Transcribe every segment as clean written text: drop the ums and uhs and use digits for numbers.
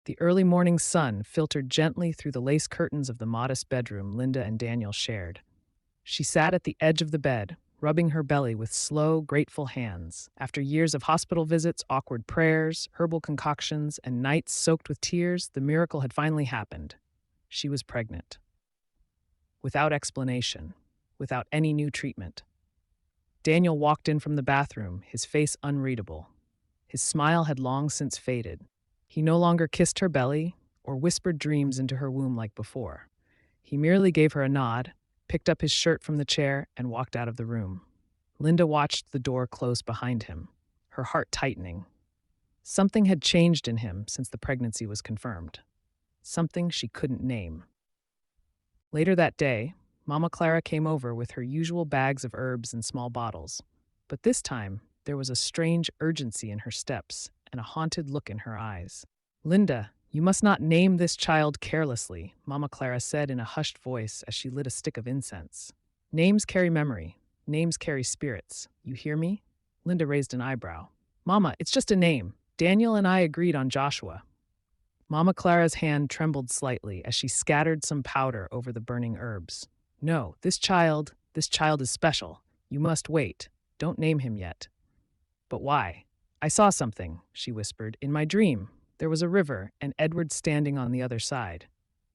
The early morning sun filtered gently through the lace curtains of the modest bedroom Linda and Daniel shared. She sat at the edge of the bed, rubbing her belly with slow, grateful hands. After years of hospital visits, awkward prayers, herbal concoctions, and nights soaked with tears, the miracle had finally happened. She was pregnant. Without explanation, without any new treatment. Daniel walked in from the bathroom, his face unreadable. His smile had long since faded. He no longer kissed her belly or whispered dreams into her womb like before. He merely gave her a nod, picked up his shirt from the chair, and walked out of the room. Linda watched the door close behind him, her heart tightening. Something had changed in him since the pregnancy was confirmed. Something she couldn't name. Later that day, Mama Clara came over with her usual bags of herbs and small bottles. But this time, there was a strange urgency in her steps and a haunted look in her eyes. "Linda, you must not name this child carelessly," Mama Clara said in a hushed voice as she lit a stick of incense. "Names carry memory. Names carry spirits. You hear me?" Linda raised an eyebrow. "Mama, it's just a name. Daniel and I agreed on Joshua." Mama Clara's hand trembled slightly as she scattered some powder over the burning herbs. "No, this child is special. You must wait. Don't name him yet." "But why?" "I saw something," she whispered. "In my dream, there was a river and Edward standing on the other side."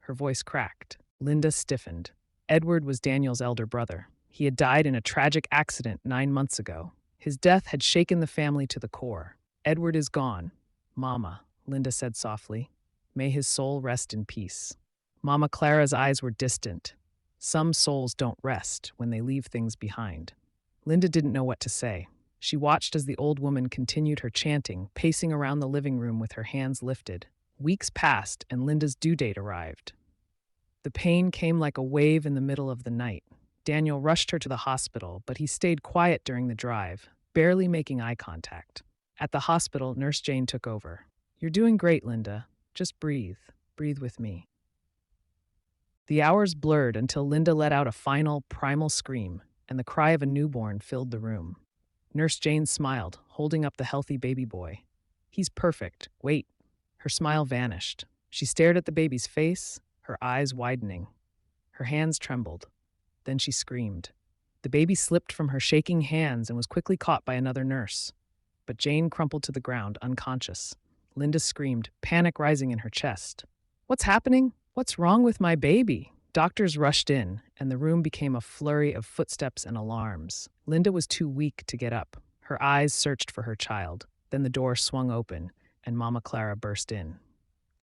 Her voice cracked. Linda stiffened. Edward was Daniel's elder brother. He had died in a tragic accident 9 months ago. His death had shaken the family to the core. "Edward is gone, Mama," Linda said softly. "May his soul rest in peace." Mama Clara's eyes were distant. Some souls don't rest when they leave things behind. Linda didn't know what to say. She watched as the old woman continued her chanting, pacing around the living room with her hands lifted. Weeks passed, and Linda's due date arrived. The pain came like a wave in the middle of the night. Daniel rushed her to the hospital, but he stayed quiet during the drive, barely making eye contact. At the hospital, Nurse Jane took over. "You're doing great, Linda. Just breathe. Breathe with me." The hours blurred until Linda let out a final, primal scream, and the cry of a newborn filled the room. Nurse Jane smiled, holding up the healthy baby boy. "He's perfect. Wait." Her smile vanished. She stared at the baby's face, her eyes widening. Her hands trembled. Then she screamed. The baby slipped from her shaking hands and was quickly caught by another nurse. But Jane crumpled to the ground, unconscious. Linda screamed, panic rising in her chest. "What's happening? What's wrong with my baby?" Doctors rushed in, and the room became a flurry of footsteps and alarms. Linda was too weak to get up. Her eyes searched for her child. Then the door swung open, and Mama Clara burst in.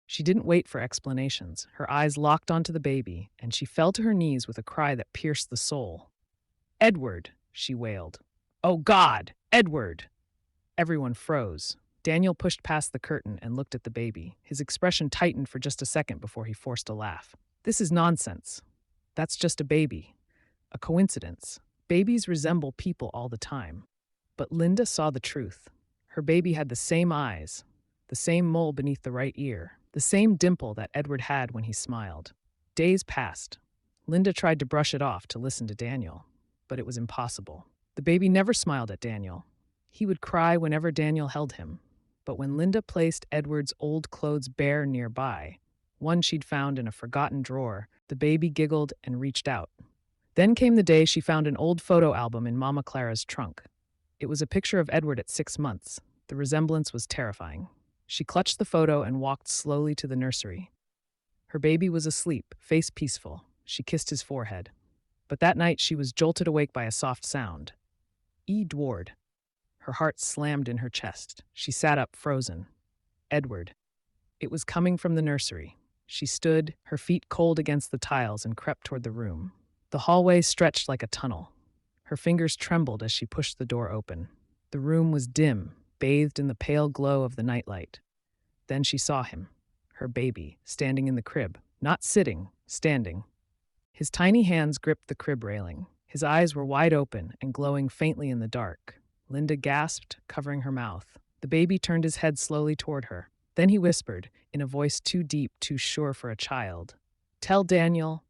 She didn't wait for explanations. Her eyes locked onto the baby, and she fell to her knees with a cry that pierced the soul. "Edward," she wailed. "Oh, God! Edward!" Everyone froze. Daniel pushed past the curtain and looked at the baby. His expression tightened for just a second before he forced a laugh. "This is nonsense. That's just a baby. A coincidence. Babies resemble people all the time." But Linda saw the truth. Her baby had the same eyes, the same mole beneath the right ear, the same dimple that Edward had when he smiled. Days passed. Linda tried to brush it off to listen to Daniel, but it was impossible. The baby never smiled at Daniel. He would cry whenever Daniel held him. But when Linda placed Edward's old clothes bare nearby, one she'd found in a forgotten drawer, the baby giggled and reached out. Then came the day she found an old photo album in Mama Clara's trunk. It was a picture of Edward at 6 months. The resemblance was terrifying. She clutched the photo and walked slowly to the nursery. Her baby was asleep, face peaceful. She kissed his forehead. But that night she was jolted awake by a soft sound. Edward. Her heart slammed in her chest. She sat up, frozen. Edward. It was coming from the nursery. She stood, her feet cold against the tiles, and crept toward the room. The hallway stretched like a tunnel. Her fingers trembled as she pushed the door open. The room was dim, bathed in the pale glow of the nightlight. Then she saw him, her baby, standing in the crib, not sitting, standing. His tiny hands gripped the crib railing. His eyes were wide open and glowing faintly in the dark. Linda gasped, covering her mouth. The baby turned his head slowly toward her. Then he whispered, in a voice too deep, too sure for a child, "Tell Daniel,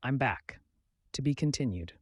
I'm back." To be continued.